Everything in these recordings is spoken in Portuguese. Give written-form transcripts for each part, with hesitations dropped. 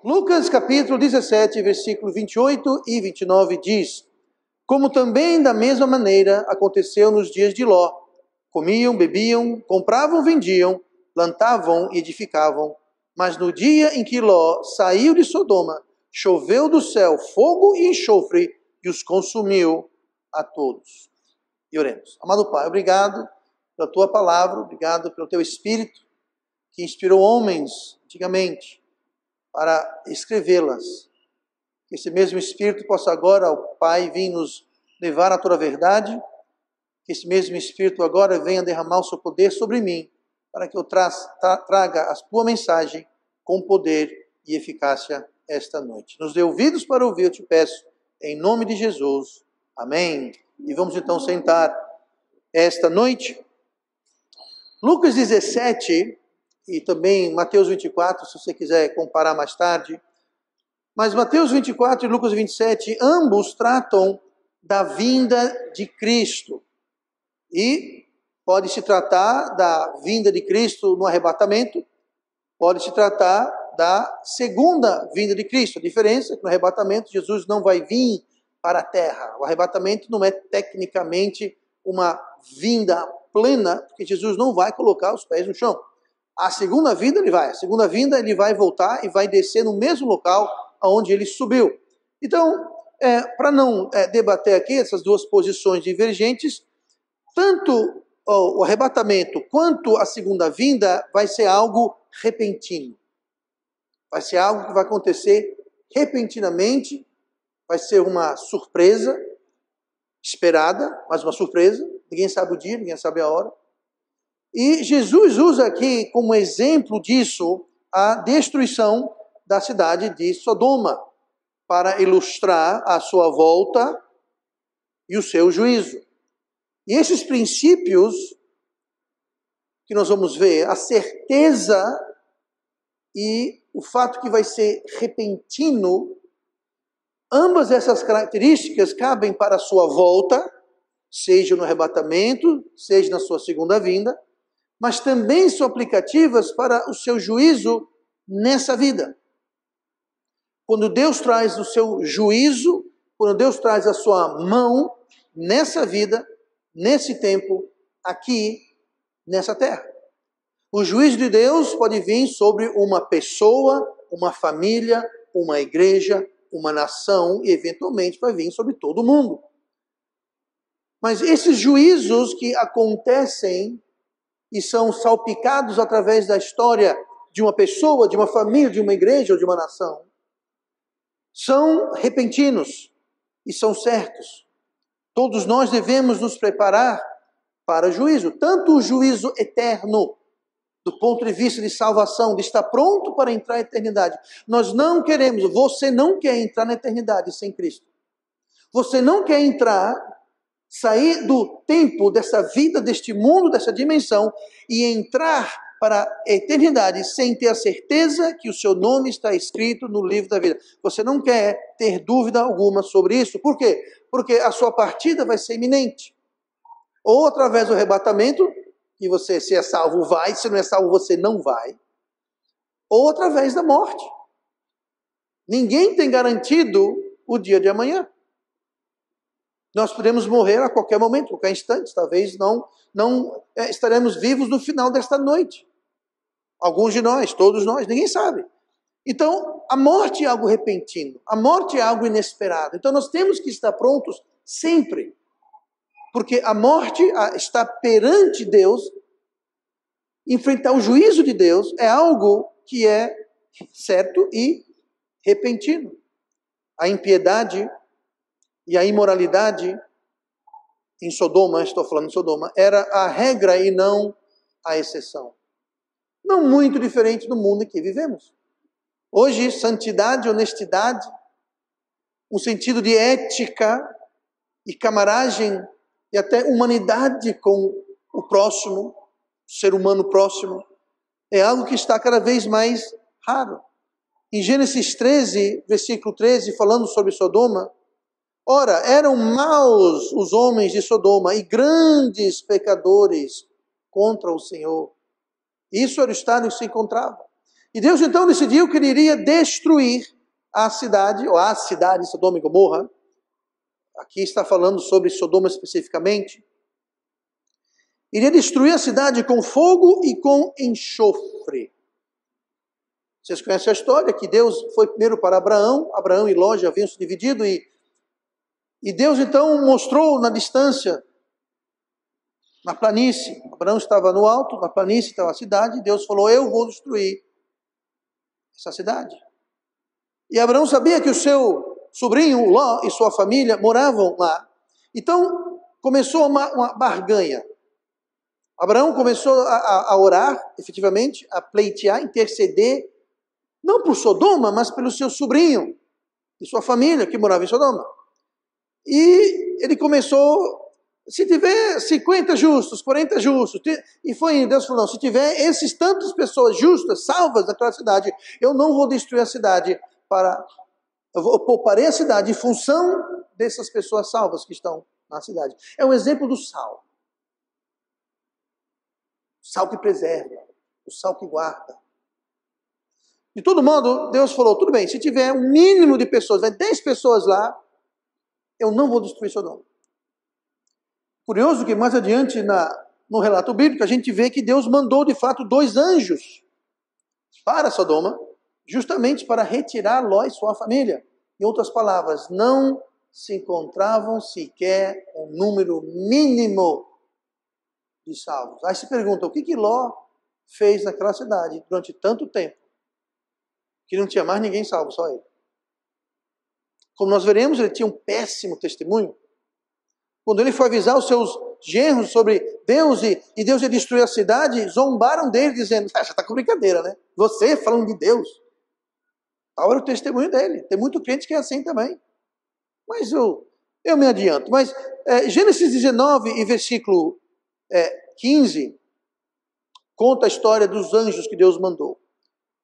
Lucas capítulo 17, versículo 28 e 29 diz: Como também da mesma maneira aconteceu nos dias de Ló. Comiam, bebiam, compravam, vendiam, plantavam e edificavam. Mas no dia em que Ló saiu de Sodoma, choveu do céu fogo e enxofre e os consumiu a todos. E oremos. Amado Pai, obrigado pela Tua palavra, obrigado pelo Teu Espírito que inspirou homens antigamente para escrevê-las. Que esse mesmo Espírito possa agora, ó Pai, vir nos levar à Tua verdade. Que esse mesmo Espírito agora venha derramar o seu poder sobre mim, para que eu traga a Tua mensagem com poder e eficácia esta noite. Nos dê ouvidos para ouvir, eu te peço, em nome de Jesus. Amém. E vamos então sentar esta noite. Lucas 17 e também Mateus 24, se você quiser comparar mais tarde. Mas Mateus 24 e Lucas 27, ambos tratam da vinda de Cristo. E pode se tratar da vinda de Cristo no arrebatamento, pode se tratar da segunda vinda de Cristo. A diferença é que no arrebatamento Jesus não vai vir para a terra. O arrebatamento não é tecnicamente uma vinda plena, porque Jesus não vai colocar os pés no chão. A segunda vinda ele vai. A segunda vinda ele vai voltar e vai descer no mesmo local aonde ele subiu. Então, para não debater aqui essas duas posições divergentes, tanto o arrebatamento quanto a segunda vinda vai ser algo repentino. Vai ser algo que vai acontecer repentinamente, vai ser uma surpresa esperada, mas uma surpresa. Ninguém sabe o dia, ninguém sabe a hora. E Jesus usa aqui como exemplo disso a destruição da cidade de Sodoma, para ilustrar a sua volta e o seu juízo. E esses princípios que nós vamos ver, a certeza e o fato que vai ser repentino, ambas essas características cabem para a sua volta, seja no arrebatamento, seja na sua segunda vinda, mas também são aplicativas para o seu juízo nessa vida. Quando Deus traz o seu juízo, quando Deus traz a sua mão nessa vida, nesse tempo, aqui, nessa terra. O juízo de Deus pode vir sobre uma pessoa, uma família, uma igreja, uma nação e eventualmente vai vir sobre todo mundo. Mas esses juízos que acontecem e são salpicados através da história de uma pessoa, de uma família, de uma igreja ou de uma nação, são repentinos e são certos. Todos nós devemos nos preparar para o juízo, tanto o juízo eterno, do ponto de vista de salvação, de estar pronto para entrar na eternidade. Nós não queremos, você não quer entrar na eternidade sem Cristo. Você não quer sair do tempo, dessa vida, deste mundo, dessa dimensão, e entrar para a eternidade sem ter a certeza que o seu nome está escrito no livro da vida. Você não quer ter dúvida alguma sobre isso. Por quê? Porque a sua partida vai ser iminente. Ou através do arrebatamento, que você, se é salvo, vai, se não é salvo, você não vai. Ou através da morte. Ninguém tem garantido o dia de amanhã. Nós podemos morrer a qualquer momento, a qualquer instante. Talvez não estaremos vivos no final desta noite. Alguns de nós, todos nós, ninguém sabe. Então, a morte é algo repentino. A morte é algo inesperado. Então, nós temos que estar prontos sempre. Porque a morte está perante Deus, enfrentar o juízo de Deus é algo que é certo e repentino. A impiedade e a imoralidade em Sodoma, estou falando de Sodoma, era a regra e não a exceção. Não muito diferente do mundo em que vivemos. Hoje, santidade, honestidade, um sentido de ética e camaragem e até humanidade com o próximo, o ser humano próximo, é algo que está cada vez mais raro. Em Gênesis 13, versículo 13, falando sobre Sodoma, ora, eram maus os homens de Sodoma e grandes pecadores contra o Senhor. Isso era o estado em que se encontrava. E Deus então decidiu que ele iria destruir a cidade, ou a cidade, Sodoma e Gomorra. Aqui está falando sobre Sodoma especificamente. Iria destruir a cidade com fogo e com enxofre. Vocês conhecem a história que Deus foi primeiro para Abraão. Abraão e Ló já haviam se dividido e Deus então mostrou na distância, na planície. Abraão estava no alto, na planície estava a cidade. E Deus falou: eu vou destruir essa cidade. E Abraão sabia que o seu sobrinho Ló e sua família moravam lá. Então começou uma barganha. Abraão começou a orar, efetivamente, a pleitear, interceder, não por Sodoma, mas pelo seu sobrinho e sua família que morava em Sodoma. E ele começou, se tiver 50 justos, 40 justos, e foi indo, Deus falou: não, se tiver esses tantas pessoas justas, salvas naquela cidade, eu não vou destruir a cidade eu pouparei a cidade em função dessas pessoas salvas que estão na cidade. É um exemplo do sal. O sal que preserva, o sal que guarda. De todo modo, Deus falou: tudo bem, se tiver um mínimo de pessoas, vai 10 pessoas lá, eu não vou destruir Sodoma. Curioso que mais adiante no relato bíblico a gente vê que Deus mandou de fato 2 anjos para Sodoma, justamente para retirar Ló e sua família. Em outras palavras, não se encontravam sequer um número mínimo de salvos. Aí se pergunta: o que Ló fez naquela cidade durante tanto tempo que não tinha mais ninguém salvo, só ele? Como nós veremos, ele tinha um péssimo testemunho. Quando ele foi avisar os seus genros sobre Deus e Deus ia destruir a cidade, zombaram dele, dizendo: já está com brincadeira, né? Você falando de Deus. Tal era o testemunho dele. Tem muito crente que é assim também. Mas eu me adianto. Mas Gênesis 19 e versículo 15 conta a história dos anjos que Deus mandou.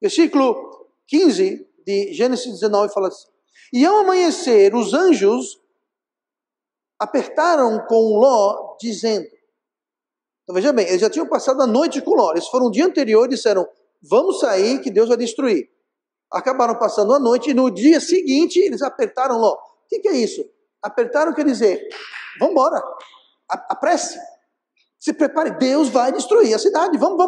Versículo 15 de Gênesis 19 fala assim: e ao amanhecer os anjos apertaram com Ló, dizendo... Então veja bem, eles já tinham passado a noite com Ló. Eles foram no dia anterior e disseram: vamos sair que Deus vai destruir. Acabaram passando a noite e no dia seguinte eles apertaram Ló. O que é isso? Apertaram quer dizer: vamos embora, apresse, se prepare, Deus vai destruir a cidade, vamos.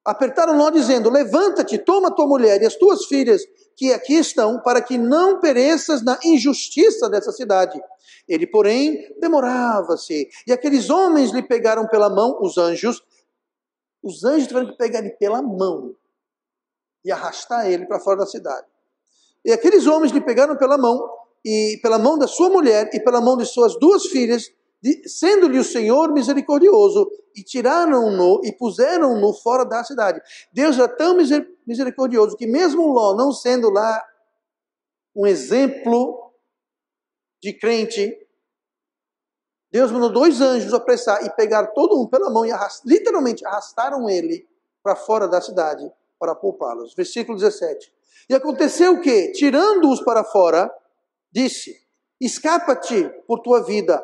Apertaram Ló dizendo: levanta-te, toma tua mulher e as tuas filhas que aqui estão, para que não pereças na injustiça dessa cidade. Ele, porém, demorava-se. E aqueles homens lhe pegaram pela mão, os anjos tiveram que pegar ele pela mão e arrastar ele para fora da cidade. E aqueles homens lhe pegaram pela mão, e pela mão da sua mulher, e pela mão de suas 2 filhas, sendo-lhe o Senhor misericordioso, e tiraram-no e puseram-no fora da cidade. Deus é tão misericordioso que mesmo Ló, não sendo lá um exemplo de crente, Deus mandou 2 anjos apressar e pegar todo um pela mão e literalmente arrastaram ele para fora da cidade para poupá-los. Versículo 17. E aconteceu que, tirando-os para fora, disse: escapa-te por tua vida,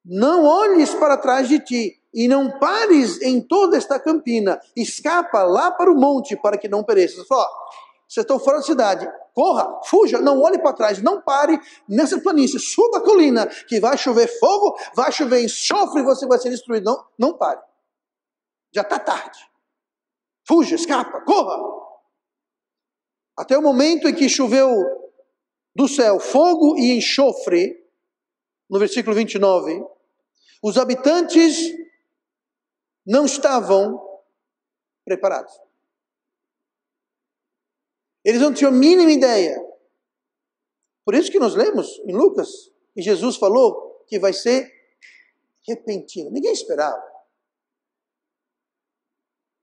não olhes para trás de ti, e não pares em toda esta campina, escapa lá para o monte, para que não pereças. Vocês estão fora da cidade, corra, fuja, não olhe para trás, não pare nessa planície, suba a colina, que vai chover fogo, vai chover enxofre e você vai ser destruído. Não pare, já está tarde. Fuja, escapa, corra. Até o momento em que choveu do céu fogo e enxofre, no versículo 29, os habitantes não estavam preparados. Eles não tinham a mínima ideia. Por isso que nós lemos em Lucas, que Jesus falou que vai ser repentino. Ninguém esperava.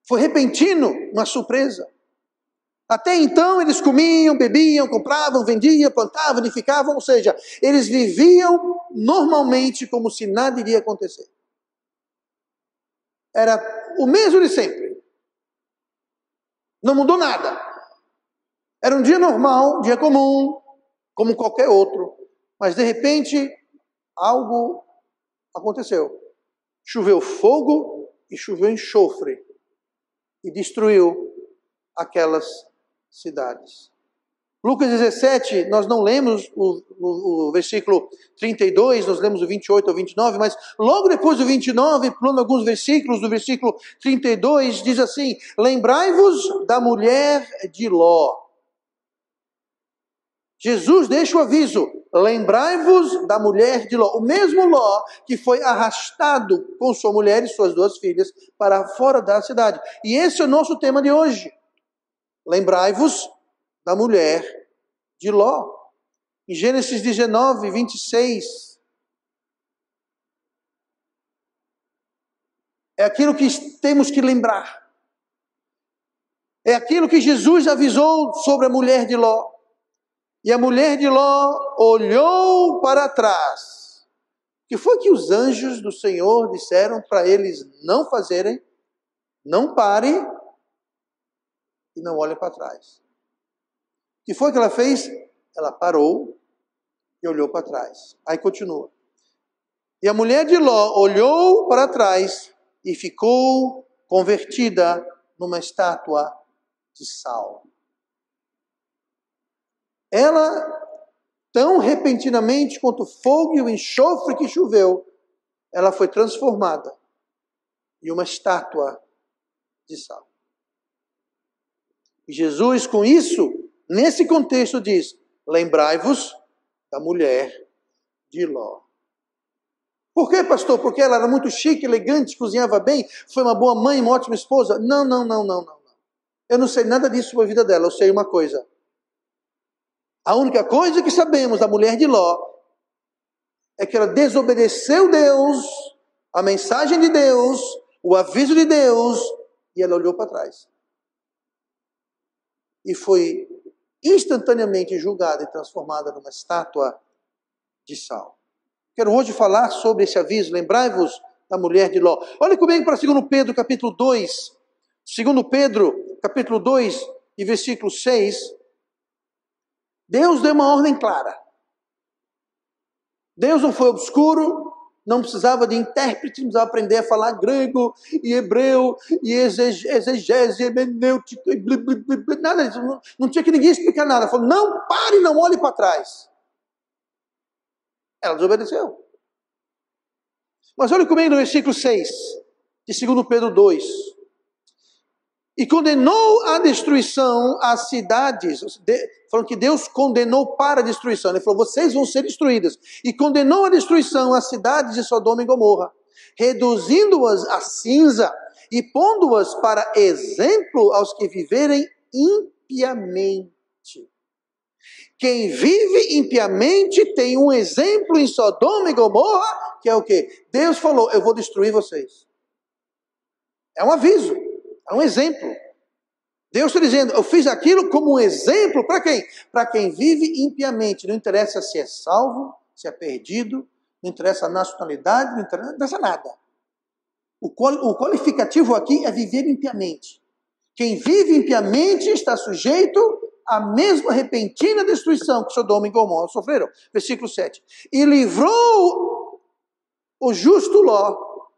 Foi repentino, uma surpresa. Até então eles comiam, bebiam, compravam, vendiam, plantavam, edificavam, ou seja, eles viviam normalmente como se nada iria acontecer. Era o mesmo de sempre. Não mudou nada. Era um dia normal, um dia comum, como qualquer outro. Mas de repente, algo aconteceu. Choveu fogo e choveu enxofre. e destruiu aquelas cidades. Lucas 17, nós não lemos o versículo 32, nós lemos o 28 ao 29, mas logo depois do 29, pulando alguns versículos, do versículo 32, diz assim: lembrai-vos da mulher de Ló. Jesus deixa o aviso: lembrai-vos da mulher de Ló. O mesmo Ló que foi arrastado com sua mulher e suas 2 filhas para fora da cidade. E esse é o nosso tema de hoje. Lembrai-vos da mulher de Ló. Em Gênesis 19, 26. É aquilo que temos que lembrar. É aquilo que Jesus avisou sobre a mulher de Ló. E a mulher de Ló olhou para trás. O que foi que os anjos do Senhor disseram para eles não fazerem? Não pare e não olhe para trás. O que foi que ela fez? Ela parou e olhou para trás. Aí continua. E a mulher de Ló olhou para trás e ficou convertida numa estátua de sal. Ela, tão repentinamente quanto o fogo e o enxofre que choveu, ela foi transformada em uma estátua de sal. E Jesus, com isso, nesse contexto, diz: lembrai-vos da mulher de Ló. Por quê, pastor? Porque ela era muito chique, elegante, cozinhava bem, foi uma boa mãe, uma ótima esposa? Não. Eu não sei nada disso sobre a vida dela, eu sei uma coisa. A única coisa que sabemos da mulher de Ló é que ela desobedeceu Deus, a mensagem de Deus, o aviso de Deus, e ela olhou para trás. E foi instantaneamente julgada e transformada numa estátua de sal. Quero hoje falar sobre esse aviso. Lembrai-vos da mulher de Ló. Olha comigo para 2 Pedro, capítulo 2. 2 Pedro, capítulo 2, e versículo 6. Deus deu uma ordem clara. Deus não foi obscuro, não precisava de intérprete, não precisava aprender a falar grego e hebreu e exegese, hermenêutica, nada disso. Não tinha que ninguém explicar nada. Falou: não pare, não olhe para trás. Ela desobedeceu. Mas olhe comigo no versículo 6 de 2 Pedro 2. E condenou a destruição as cidades, falando que Deus condenou para a destruição. Ele falou: vocês vão ser destruídas. E condenou a destruição as cidades de Sodoma e Gomorra, reduzindo-as a cinza e pondo-as para exemplo aos que viverem impiamente. Quem vive impiamente tem um exemplo em Sodoma e Gomorra, que é o quê? Deus falou: eu vou destruir vocês. É um aviso. É um exemplo. Deus está dizendo: eu fiz aquilo como um exemplo para quem? Para quem vive impiamente. Não interessa se é salvo, se é perdido, não interessa a nacionalidade, não interessa nada. O qualificativo aqui é viver impiamente. Quem vive impiamente está sujeito à mesma repentina destruição que Sodoma e Gomorra sofreram. Versículo 7. E livrou o justo Ló,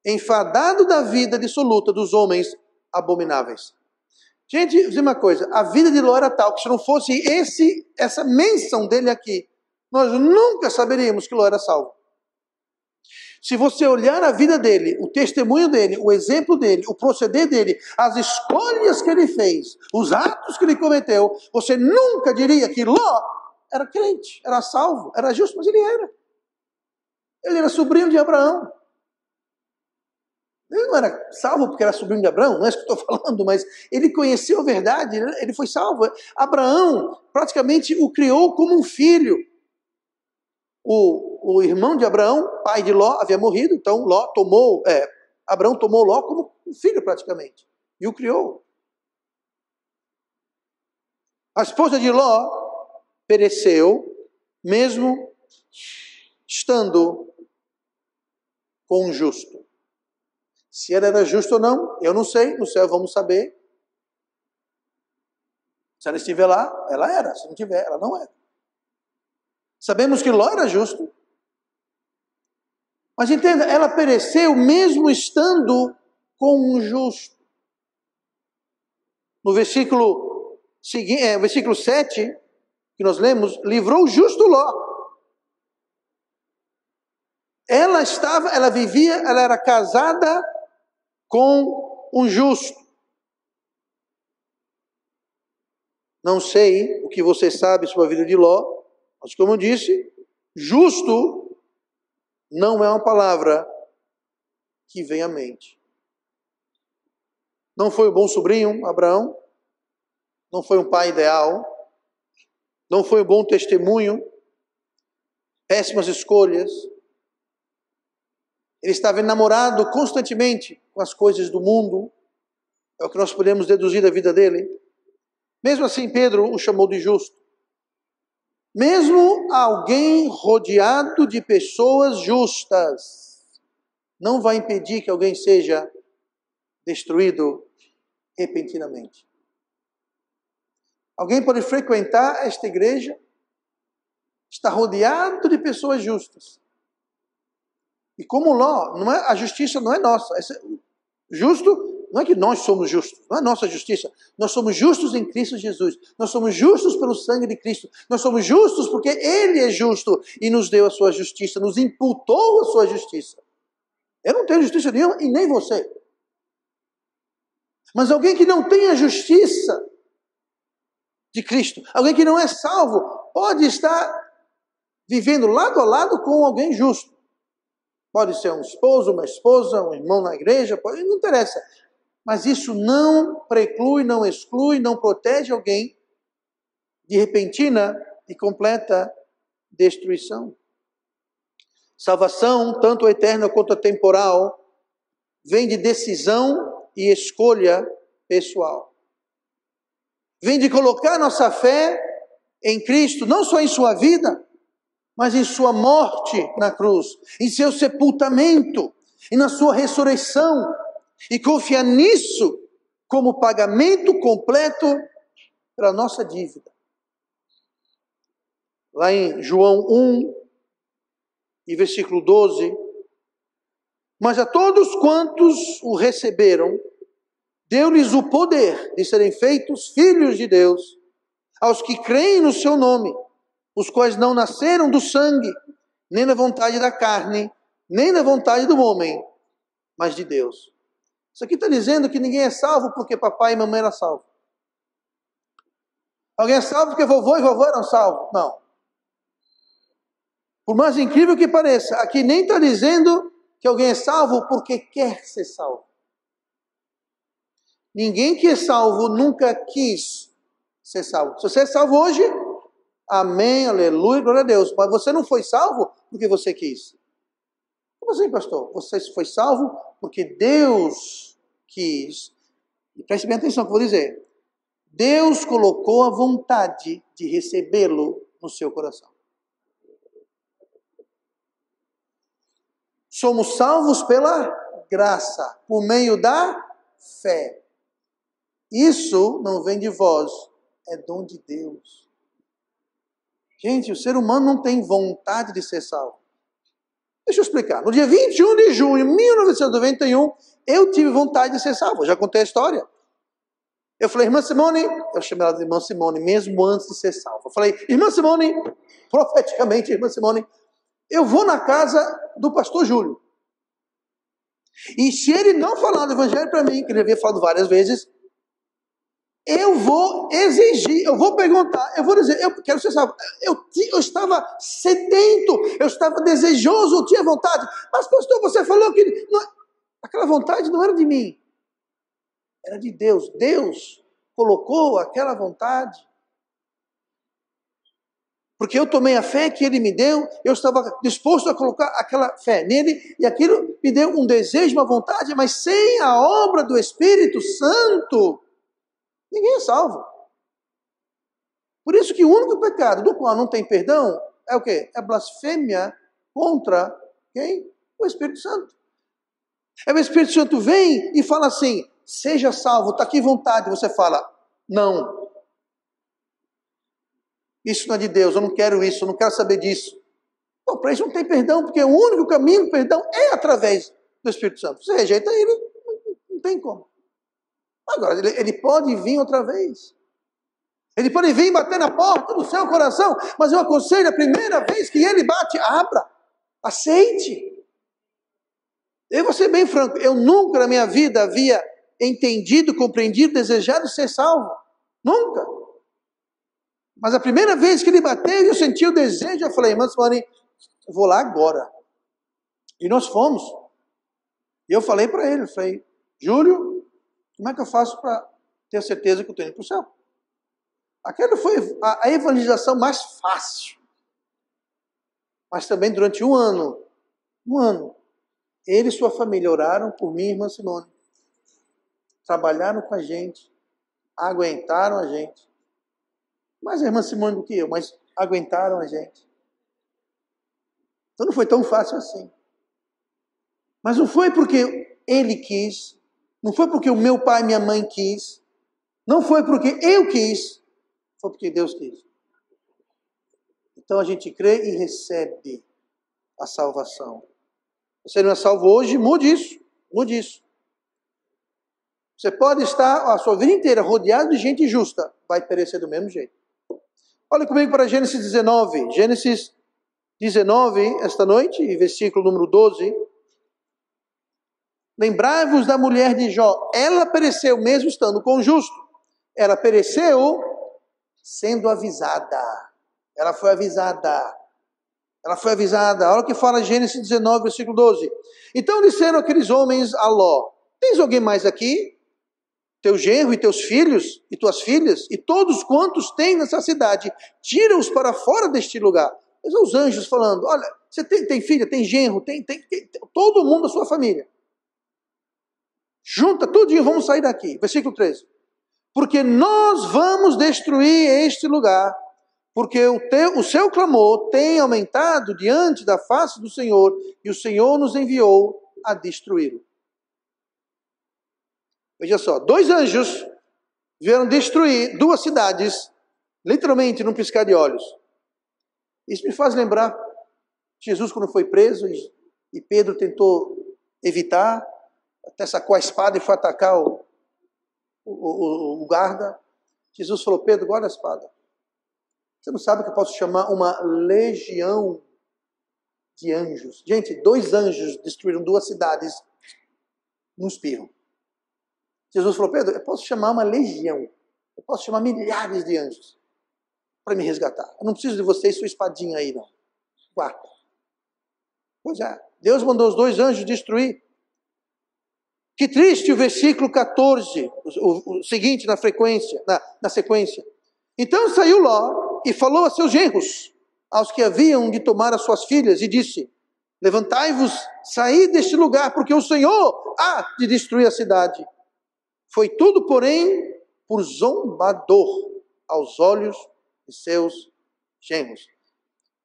enfadado da vida dissoluta dos homens abomináveis. Gente, vou dizer uma coisa: a vida de Ló era tal que se não fosse essa menção dele aqui, nós nunca saberíamos que Ló era salvo. Se você olhar a vida dele, o testemunho dele, o exemplo dele, o proceder dele, as escolhas que ele fez, os atos que ele cometeu, você nunca diria que Ló era crente, era salvo, era justo, mas ele era. Ele era sobrinho de Abraão. Ele não era salvo porque era sobrinho de Abraão, não é isso que eu estou falando, mas ele conheceu a verdade, ele foi salvo. Abraão praticamente o criou como um filho. O irmão de Abraão, pai de Ló, havia morrido, então Abraão tomou Ló como um filho praticamente, e o criou. A esposa de Ló pereceu, mesmo estando com um justo. Se ela era justa ou não, eu não sei, no céu vamos saber. Se ela estiver lá, ela era. Se não tiver, ela não era. Sabemos que Ló era justo. Mas entenda, ela pereceu mesmo estando com um justo. No versículo seguinte, versículo 7, que nós lemos, livrou o justo Ló. Ela vivia, ela era casada com um justo. Não sei o que você sabe sobre a vida de Ló, mas como eu disse, justo não é uma palavra que vem à mente. Não foi um bom sobrinho, Abraão, não foi um pai ideal, não foi um bom testemunho, péssimas escolhas. Ele estava enamorado constantemente com as coisas do mundo, é o que nós podemos deduzir da vida dele. Mesmo assim, Pedro o chamou de justo. Mesmo alguém rodeado de pessoas justas não vai impedir que alguém seja destruído repentinamente. Alguém pode frequentar esta igreja, estar rodeado de pessoas justas. E como Ló, a justiça não é nossa. Justo não é que nós somos justos, não é nossa justiça. Nós somos justos em Cristo Jesus. Nós somos justos pelo sangue de Cristo. Nós somos justos porque Ele é justo e nos deu a sua justiça, nos imputou a sua justiça. Eu não tenho justiça nenhuma e nem você. Mas alguém que não tem a justiça de Cristo, alguém que não é salvo, pode estar vivendo lado a lado com alguém justo. Pode ser um esposo, uma esposa, um irmão na igreja, não interessa. Mas isso não preclui, não exclui, não protege alguém de repentina e completa destruição. Salvação, tanto a eterna quanto a temporal, vem de decisão e escolha pessoal. Vem de colocar nossa fé em Cristo, não só em sua vida, mas em sua morte na cruz, em seu sepultamento e na sua ressurreição, e confiar nisso como pagamento completo para a nossa dívida. Lá em João 1, e versículo 12, mas a todos quantos o receberam, deu-lhes o poder de serem feitos filhos de Deus, aos que creem no seu nome, os quais não nasceram do sangue, nem da vontade da carne, nem da vontade do homem, mas de Deus. Isso aqui está dizendo que ninguém é salvo porque papai e mamãe eram salvos. Alguém é salvo porque vovô e vovó eram salvos. Não. Por mais incrível que pareça, aqui nem está dizendo que alguém é salvo porque quer ser salvo. Ninguém que é salvo nunca quis ser salvo. Se você é salvo hoje, amém, aleluia, glória a Deus. Mas você não foi salvo porque você quis. Como assim, pastor? Você foi salvo porque Deus quis. E preste bem atenção no que eu vou dizer. Deus colocou a vontade de recebê-lo no seu coração. Somos salvos pela graça, por meio da fé. Isso não vem de vós, é dom de Deus. Gente, o ser humano não tem vontade de ser salvo. Deixa eu explicar. No dia 21 de junho de 1991, eu tive vontade de ser salvo. Eu já contei a história. Eu falei, irmã Simone, eu chamei ela de irmã Simone, mesmo antes de ser salvo. Eu falei, irmã Simone, profeticamente, irmã Simone, eu vou na casa do pastor Júlio. E se ele não falar do evangelho para mim, que ele havia falado várias vezes, eu vou exigir, eu vou perguntar, eu vou dizer, eu quero ser salvo. Eu estava sedento, eu estava desejoso, eu tinha vontade. Mas pastor, você falou que aquela vontade não era de mim, era de Deus. Deus colocou aquela vontade. Porque eu tomei a fé que Ele me deu, eu estava disposto a colocar aquela fé nele, e aquilo me deu um desejo, uma vontade, mas sem a obra do Espírito Santo, ninguém é salvo. Por isso que o único pecado do qual não tem perdão é o quê? É blasfêmia contra quem? O Espírito Santo. Aí o Espírito Santo vem e fala assim, seja salvo, está aqui vontade, você fala, não. Isso não é de Deus, eu não quero isso, eu não quero saber disso. Bom, para isso não tem perdão, porque o único caminho do perdão é através do Espírito Santo. Você rejeita ele, não tem como. Agora, ele pode vir outra vez. Ele pode vir bater na porta do seu coração, mas eu aconselho, a primeira vez que ele bate, abra, aceite. Eu vou ser bem franco, eu nunca na minha vida havia entendido, compreendido, desejado ser salvo. Nunca. Mas a primeira vez que ele bateu e eu senti o desejo, eu falei, irmã Simone, eu vou lá agora. E nós fomos. E eu falei para ele, eu falei, Júlio, como é que eu faço para ter certeza que eu estou indo para o céu? Aquela foi a evangelização mais fácil. Mas também durante um ano, ele e sua família oraram por mim, irmã Simone. Trabalharam com a gente, aguentaram a gente. Mais a irmã Simone do que eu, mas aguentaram a gente. Então não foi tão fácil assim. Mas não foi porque ele quis, não foi porque o meu pai e minha mãe quis, não foi porque eu quis, foi porque Deus quis. Então a gente crê e recebe a salvação. Você não é salvo hoje, mude isso, mude isso. Você pode estar a sua vida inteira rodeado de gente justa, vai perecer do mesmo jeito. Olha comigo para Gênesis 19. Gênesis 19, esta noite, versículo número 12. Lembrai-vos da mulher de Jó. Ela pereceu mesmo estando com o justo. Ela pereceu sendo avisada. Ela foi avisada. Ela foi avisada. Olha o que fala Gênesis 19, versículo 12. Então disseram aqueles homens a Ló: tens alguém mais aqui? Teu genro e teus filhos e tuas filhas e todos quantos têm nessa cidade, tira-os para fora deste lugar. Mas os anjos falando: olha, você tem filha, tem genro, tem todo mundo da sua família. Junta tudinho, vamos sair daqui. Versículo 13. Porque nós vamos destruir este lugar, porque o seu clamor tem aumentado diante da face do Senhor, e o Senhor nos enviou a destruí-lo. Veja só, 2 anjos vieram destruir 2 cidades, literalmente num piscar de olhos. Isso me faz lembrar Jesus quando foi preso e Pedro tentou evitar, até sacou a espada e foi atacar o guarda. Jesus falou: Pedro, guarda a espada. Você não sabe que eu posso chamar uma legião de anjos. Gente, 2 anjos destruíram 2 cidades num espirro. Jesus falou: Pedro, eu posso chamar uma legião. Eu posso chamar milhares de anjos para me resgatar. Eu não preciso de você e sua espadinha aí, não. Guarda. Pois é, Deus mandou os 2 anjos destruir. Que triste o versículo 14, o seguinte na sequência. Então saiu Ló e falou a seus genros, aos que haviam de tomar as suas filhas, e disse: levantai-vos, saí deste lugar, porque o Senhor há de destruir a cidade. Foi tudo, porém, por zombador aos olhos de seus genros.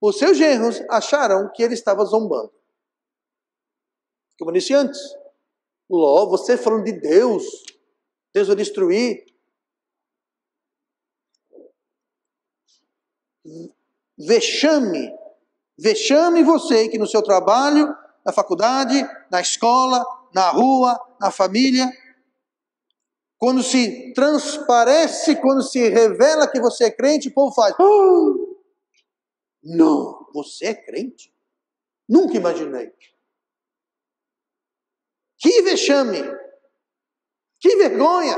Os seus genros acharam que ele estava zombando. Como eu disse antes, Ló, você falando de Deus vai destruir. Vexame você que no seu trabalho, na faculdade, na escola, na rua, na família, quando se transparece, quando se revela que você é crente, o povo faz: não, você é crente? Nunca imaginei. Que vexame! Que vergonha!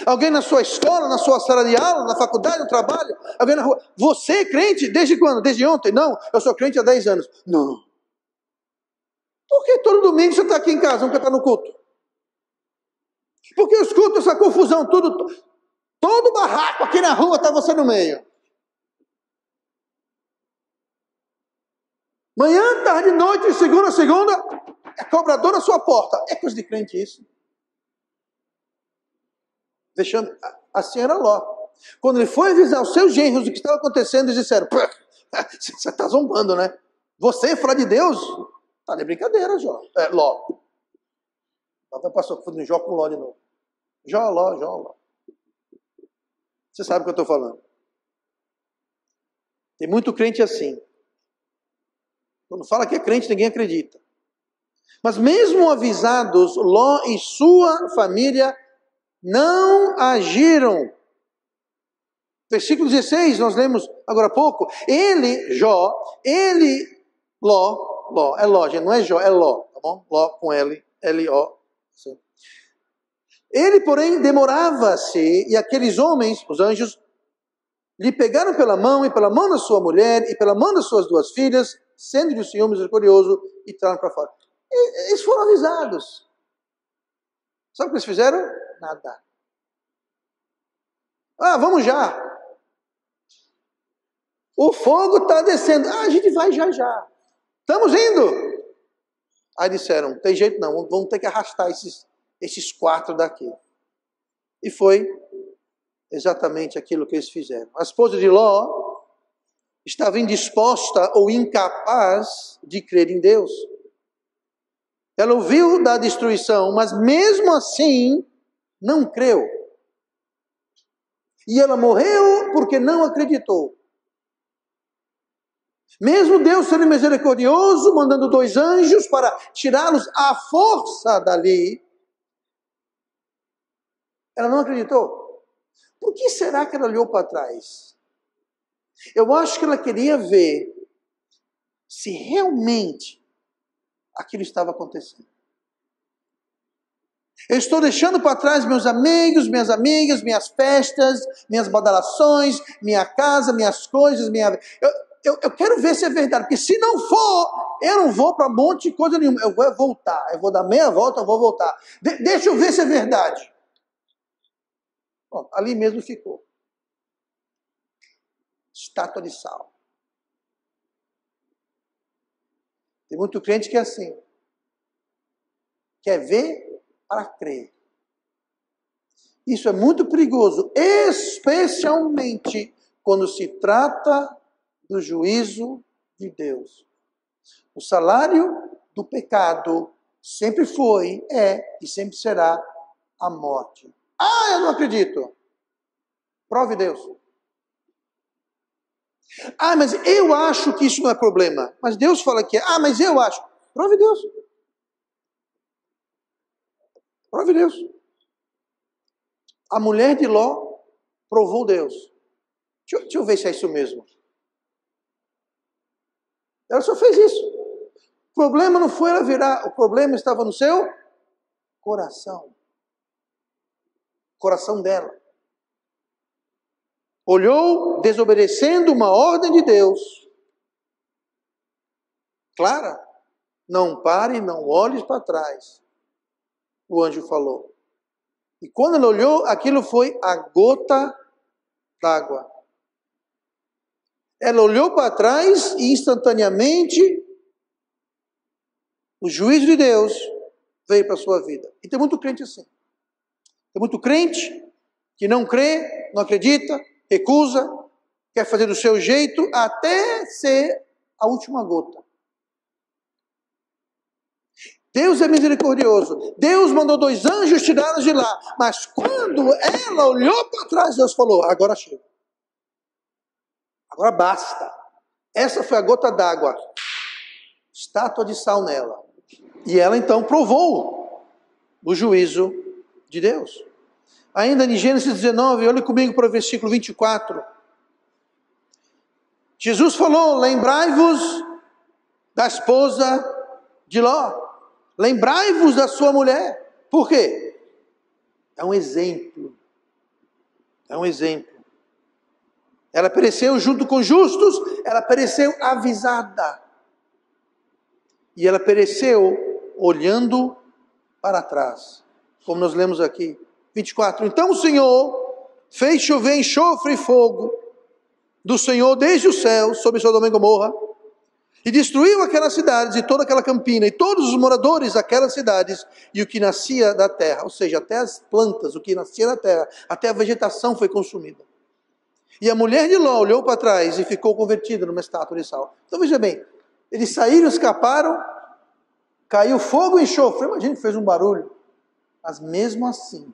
Alguém na sua escola, na sua sala de aula, na faculdade, no trabalho, alguém na rua: você é crente? Desde quando? Desde ontem? Não, eu sou crente há 10 anos. Não. Por que todo domingo você está aqui em casa, nunca está no culto? Porque eu escuto essa confusão, todo barraco aqui na rua, está você no meio. Manhã, tarde, noite, segunda, é cobrador na sua porta. É coisa de crente isso. Deixando, assim era Ló. Quando ele foi avisar os seus genros do que estava acontecendo, eles disseram: você está zombando, né? Você falar de Deus? Está de brincadeira, Ló. Papai passou fazendo Jó com Ló de novo. Ló. Você sabe o que eu estou falando. Tem muito crente assim. Quando fala que é crente, ninguém acredita. Mas mesmo avisados, Ló e sua família não agiram. Versículo 16, nós lemos agora há pouco. Ló, é Ló, gente, não é Jó, é Ló, tá bom? Ló com L, L-O. Sim. Ele, porém, demorava-se, e aqueles homens, os anjos, lhe pegaram pela mão, e pela mão da sua mulher, e pela mão das suas duas filhas, sendo-lhe o Senhor misericordioso, e tiraram para fora. Eles foram avisados. Sabe o que eles fizeram? Nada. Vamos já. O fogo está descendo. A gente vai já já. Estamos indo. Aí disseram, tem jeito não, vamos ter que arrastar esses 4 daqui. E foi exatamente aquilo que eles fizeram. A esposa de Ló estava indisposta ou incapaz de crer em Deus. Ela ouviu da destruição, mas mesmo assim não creu. E ela morreu porque não acreditou. Mesmo Deus sendo misericordioso, mandando 2 anjos para tirá-los à força dali, ela não acreditou. Por que será que ela olhou para trás? Eu acho que ela queria ver se realmente aquilo estava acontecendo. Eu estou deixando para trás meus amigos, minhas amigas, minhas festas, minhas badalações, minha casa, minhas coisas, Eu quero ver se é verdade, porque se não for, eu não vou para um monte de coisa nenhuma. Eu vou voltar, eu vou dar meia volta, eu vou voltar. Deixa eu ver se é verdade. Bom, ali mesmo ficou. Estátua de sal. Tem muito crente que é assim. Quer ver para crer. Isso é muito perigoso, especialmente quando se trata do juízo de Deus. O salário do pecado sempre foi, é e sempre será a morte. Eu não acredito. Prove Deus. Mas eu acho que isso não é problema. Mas Deus fala que é. Mas eu acho. Prove Deus. Prove Deus. A mulher de Ló provou Deus. Deixa eu ver se é isso mesmo. Ela só fez isso. O problema não foi ela virar, o problema estava no seu coração. O coração dela. Olhou desobedecendo uma ordem de Deus. Clara, não pare, não olhes para trás. O anjo falou. E quando ela olhou, aquilo foi a gota d'água. Ela olhou para trás e instantaneamente o juízo de Deus veio para a sua vida. E tem muito crente assim. Tem muito crente que não crê, não acredita, recusa, quer fazer do seu jeito até ser a última gota. Deus é misericordioso. Deus mandou 2 anjos tirá-los de lá. Mas quando ela olhou para trás, Deus falou, agora chega. Agora basta. Essa foi a gota d'água. Estátua de sal nela. E ela então provou o juízo de Deus. Ainda em Gênesis 19, olhe comigo para o versículo 24. Jesus falou, lembrai-vos da esposa de Ló. Lembrai-vos da sua mulher. Por quê? É um exemplo. É um exemplo. Ela pereceu junto com justos, ela pereceu avisada. E ela pereceu olhando para trás. Como nós lemos aqui. 24. Então o Senhor fez chover enxofre e fogo do Senhor desde o céu sobre Sodoma e Gomorra. E destruiu aquelas cidades e toda aquela campina, e todos os moradores daquelas cidades, e o que nascia da terra, ou seja, até as plantas, o que nascia da terra, até a vegetação foi consumida. E a mulher de Ló olhou para trás e ficou convertida numa estátua de sal. Então veja bem, eles saíram, escaparam, caiu fogo e enxofre, imagina que fez um barulho, mas mesmo assim,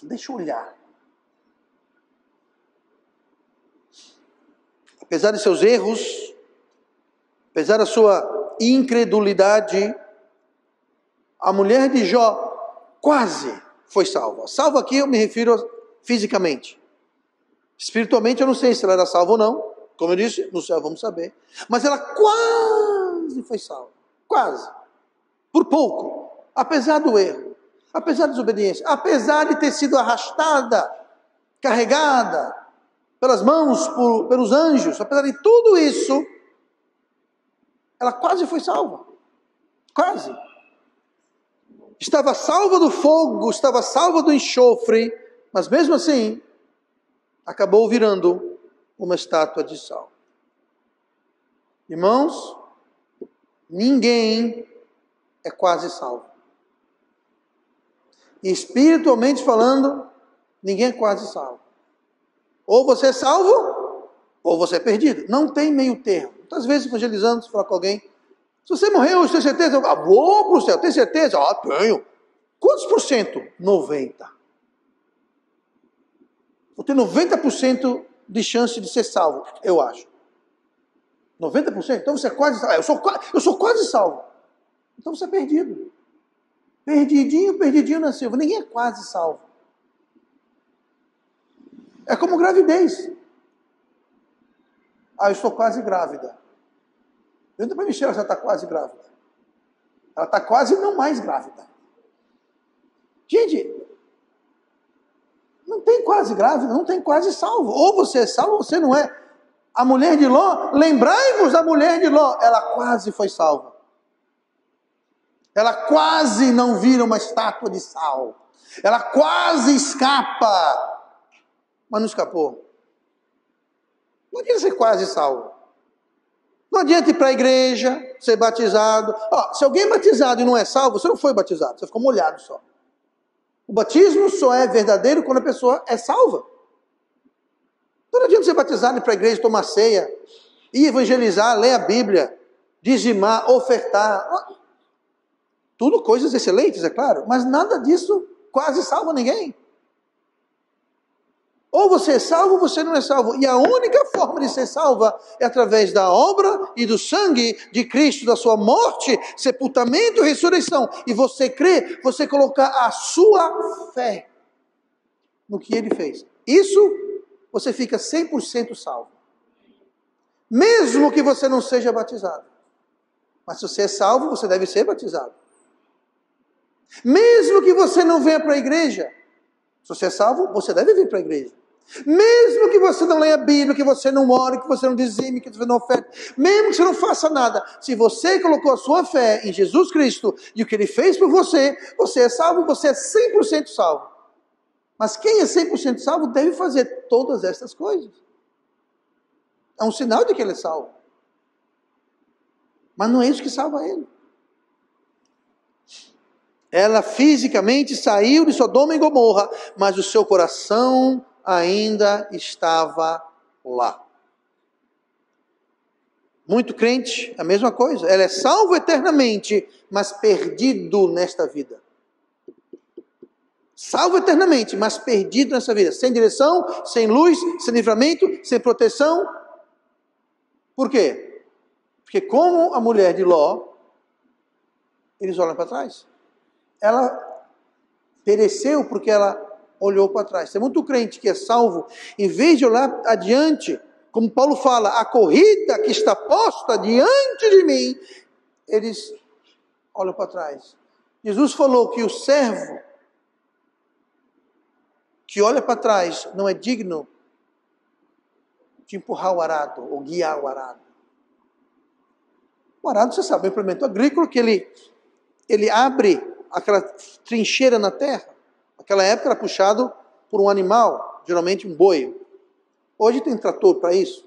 deixa eu olhar. Apesar de seus erros, apesar da sua incredulidade, a mulher de Jó quase foi salva. Salva aqui eu me refiro fisicamente. Espiritualmente eu não sei se ela era salva ou não. Como eu disse, no céu vamos saber. Mas ela quase foi salva. Quase. Por pouco. Apesar do erro. Apesar da desobediência. Apesar de ter sido arrastada, carregada pelas mãos, pelos anjos. Apesar de tudo isso, ela quase foi salva. Quase. Estava salva do fogo, estava salva do enxofre, mas mesmo assim, acabou virando uma estátua de sal. Irmãos, ninguém é quase salvo. E espiritualmente falando, ninguém é quase salvo. Ou você é salvo, ou você é perdido. Não tem meio termo. Muitas vezes evangelizando, você fala com alguém, se você morreu, você tem certeza? Vou para o céu, tem certeza? Tenho. Quantos por cento? 90%. Eu tenho 90% de chance de ser salvo, eu acho. 90%? Então você é quase salvo. Eu sou quase salvo. Então você é perdido. Perdidinho na Silva. Ninguém é quase salvo. É como gravidez. Eu estou quase grávida. Pergunta para a Michelle se ela está quase grávida. Ela está quase não mais grávida. Gente, não tem quase grávida, não tem quase salvo. Ou você é salvo ou você não é. A mulher de Ló, lembrai-vos da mulher de Ló, ela quase foi salva. Ela quase não vira uma estátua de sal. Ela quase escapa, mas não escapou. Não adianta ser quase salvo. Não adianta ir para a igreja, ser batizado. Se alguém é batizado e não é salvo, você não foi batizado, você ficou molhado só. O batismo só é verdadeiro quando a pessoa é salva. Não adianta ser batizado, ir para a igreja, tomar ceia, ir evangelizar, ler a Bíblia, dizimar, ofertar. Tudo coisas excelentes, é claro, mas nada disso quase salva ninguém. Ou você é salvo ou você não é salvo. E a única forma de ser salva é através da obra e do sangue de Cristo, da sua morte, sepultamento e ressurreição. E você crê, você colocar a sua fé no que ele fez. Isso, você fica 100% salvo. Mesmo que você não seja batizado. Mas se você é salvo, você deve ser batizado. Mesmo que você não venha para a igreja, se você é salvo, você deve vir para a igreja. Mesmo que você não leia a Bíblia, que você não ore, que você não dizime, que você não oferte, mesmo que você não faça nada, se você colocou a sua fé em Jesus Cristo e o que Ele fez por você, você é salvo, você é 100% salvo. Mas quem é 100% salvo deve fazer todas essas coisas. É um sinal de que ele é salvo. Mas não é isso que salva ele. Ela fisicamente saiu de Sodoma e Gomorra, mas o seu coração ainda estava lá. Muito crente, a mesma coisa. Ela é salvo eternamente, mas perdido nesta vida. Salvo eternamente, mas perdido nessa vida. Sem direção, sem luz, sem livramento, sem proteção. Por quê? Porque como a mulher de Ló, eles olham para trás. Ela pereceu porque ela olhou para trás. Tem muito crente que é salvo, em vez de olhar adiante, como Paulo fala, a corrida que está posta diante de mim, eles olham para trás. Jesus falou que o servo que olha para trás não é digno de empurrar o arado ou guiar o arado. O arado, você sabe, é um implemento agrícola que ele abre aquela trincheira na terra. Naquela época era puxado por um animal, geralmente um boi. Hoje tem trator para isso.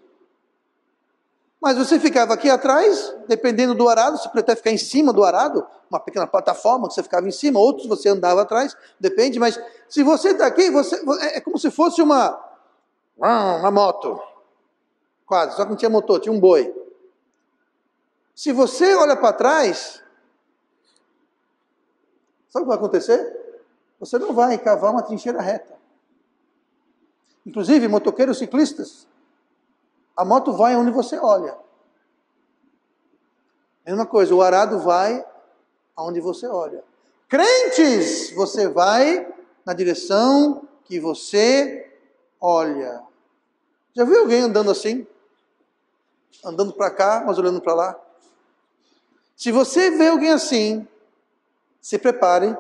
Mas você ficava aqui atrás, dependendo do arado, você podia até ficar em cima do arado, uma pequena plataforma que você ficava em cima, outros você andava atrás, depende, mas se você está aqui, é como se fosse uma moto. Quase, só que não tinha motor, tinha um boi. Se você olha para trás, sabe o que vai acontecer? Você não vai cavar uma trincheira reta. Inclusive, motoqueiros ciclistas, a moto vai onde você olha. Mesma coisa, o arado vai aonde você olha. Crentes, você vai na direção que você olha. Já viu alguém andando assim? Andando para cá, mas olhando para lá? Se você vê alguém assim, se prepare,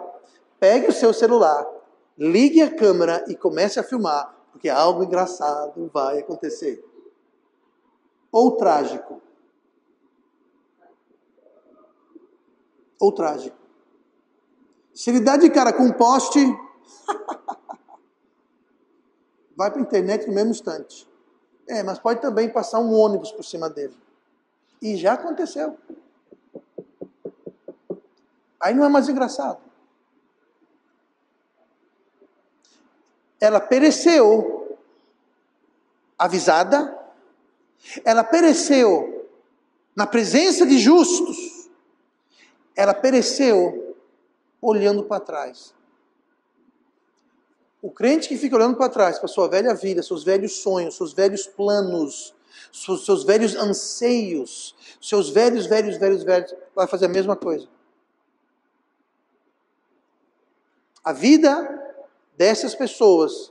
pegue o seu celular, ligue a câmera e comece a filmar, porque algo engraçado vai acontecer. Ou trágico. Ou trágico. Se ele dá de cara com um poste, vai para a internet no mesmo instante. Mas pode também passar um ônibus por cima dele. E já aconteceu. Aí não é mais engraçado. Ela pereceu avisada, ela pereceu na presença de justos, ela pereceu olhando para trás. O crente que fica olhando para trás, para sua velha vida, seus velhos sonhos, seus velhos planos, seus velhos anseios, seus velhos, vai fazer a mesma coisa. A vida dessas pessoas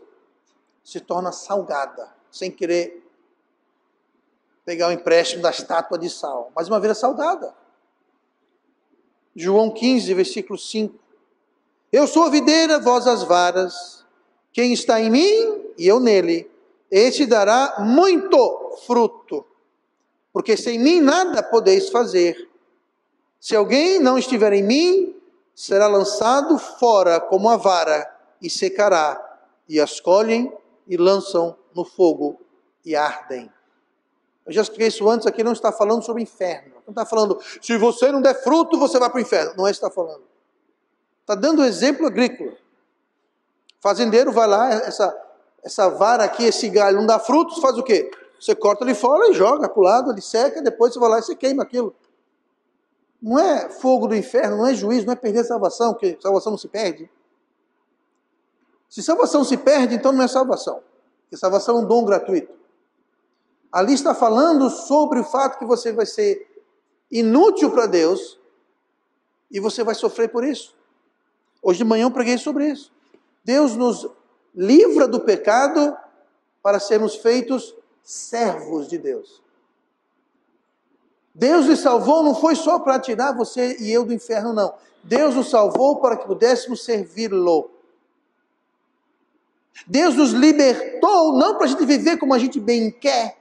se torna salgada, sem querer pegar o empréstimo da estátua de sal, mas uma vida salgada. João 15, versículo 5. Eu sou a videira, vós as varas. Quem está em mim e eu nele, esse dará muito fruto. Porque sem mim nada podeis fazer. Se alguém não estiver em mim, será lançado fora como a vara e secará. E as colhem e lançam no fogo e ardem. Eu já expliquei isso antes, aqui não está falando sobre inferno. Não está falando, se você não der fruto, você vai para o inferno. Não é isso que está falando. Está dando exemplo agrícola. Fazendeiro vai lá, essa vara aqui, esse galho não dá frutos, faz o quê? Você corta ele fora e joga para o lado, ele seca, depois você vai lá e você queima aquilo. Não é fogo do inferno, não é juízo, não é perder a salvação, porque salvação não se perde. Se salvação se perde, então não é salvação. Porque salvação é um dom gratuito. Ali está falando sobre o fato que você vai ser inútil para Deus e você vai sofrer por isso. Hoje de manhã eu preguei sobre isso. Deus nos livra do pecado para sermos feitos servos de Deus. Deus nos salvou não foi só para tirar você e eu do inferno, não. Deus nos salvou para que pudéssemos servi-lo. Deus nos libertou não para a gente viver como a gente bem quer.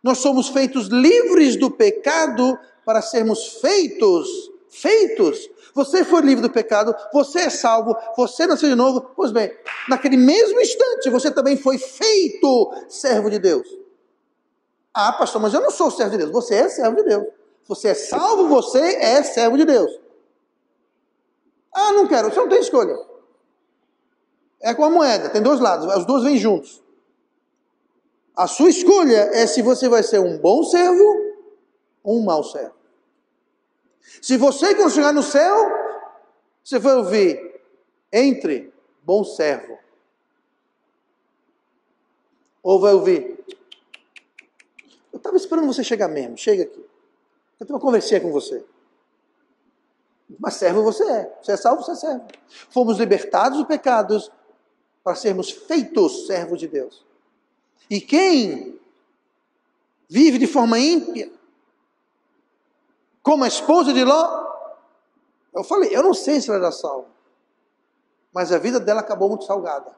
Nós somos feitos livres do pecado para sermos feitos. Você foi livre do pecado, você é salvo, você nasceu de novo. Pois bem, naquele mesmo instante você também foi feito servo de Deus. Ah, pastor, mas eu não sou servo de Deus. Você é servo de Deus. Você é salvo, você é servo de Deus. Ah, não quero, você não tem escolha. É com a moeda, tem dois lados, os dois vêm juntos. A sua escolha é se você vai ser um bom servo ou um mau servo. Se você, quando chegar no céu, você vai ouvir, entre, bom servo. Ou vai ouvir, eu estava esperando você chegar mesmo, chega aqui. Eu tenho uma conversinha com você. Mas servo você é salvo, você é servo. Fomos libertados do pecado para sermos feitos servos de Deus. E quem vive de forma ímpia, como a esposa de Ló, eu falei, eu não sei se ela era salva, mas a vida dela acabou muito salgada.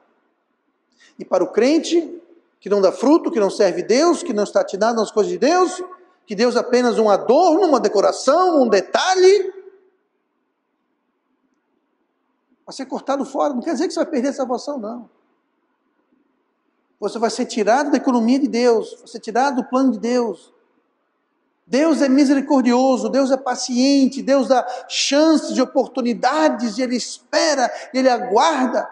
E para o crente que não dá fruto, que não serve Deus, que não está atinado nas coisas de Deus, que Deus é apenas um adorno, uma decoração, um detalhe, vai ser cortado fora. Não quer dizer que você vai perder a salvação, não. Você vai ser tirado da economia de Deus, vai ser tirado do plano de Deus. Deus é misericordioso, Deus é paciente, Deus dá chances de oportunidades, e Ele espera, Ele aguarda.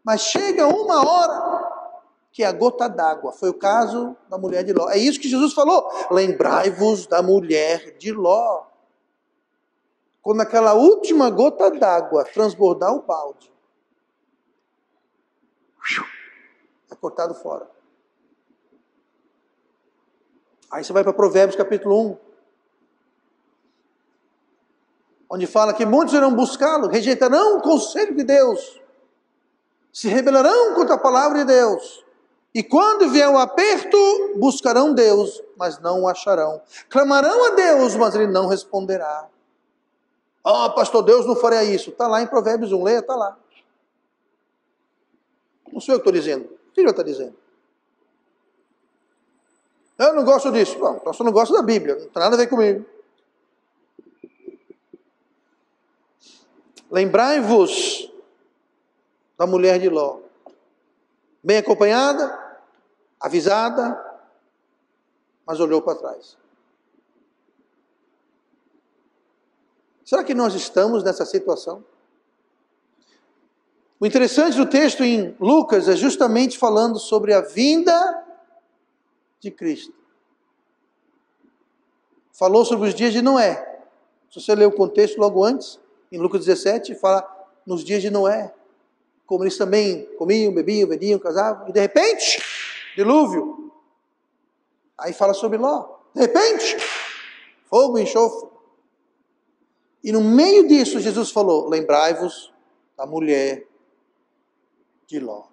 Mas chega uma hora que é a gota d'água. Foi o caso da mulher de Ló. É isso que Jesus falou. Lembrai-vos da mulher de Ló. Quando aquela última gota d'água transbordar o balde, é cortado fora. Aí você vai para Provérbios capítulo 1. onde fala que muitos irão buscá-lo, rejeitarão o conselho de Deus, se rebelarão contra a palavra de Deus, e quando vier o aperto, buscarão Deus, mas não o acharão. Clamarão a Deus, mas Ele não responderá. Ah, pastor, Deus não faria isso. Está lá em Provérbios 1, leia, está lá. Não sou eu que estou dizendo, o Senhor está dizendo. Eu não gosto disso. Bom, então você não gosta da Bíblia, não tem nada a ver comigo. Lembrai-vos da mulher de Ló, bem acompanhada, avisada, mas olhou para trás. Será que nós estamos nessa situação? O interessante do texto em Lucas é justamente falando sobre a vinda de Cristo. Falou sobre os dias de Noé. Se você ler o contexto logo antes, em Lucas 17, fala nos dias de Noé. Como eles também comiam, bebiam, vendiam, casavam. E de repente, dilúvio. Aí fala sobre Ló. De repente, fogo e enxofre. E no meio disso, Jesus falou, lembrai-vos da mulher de Ló.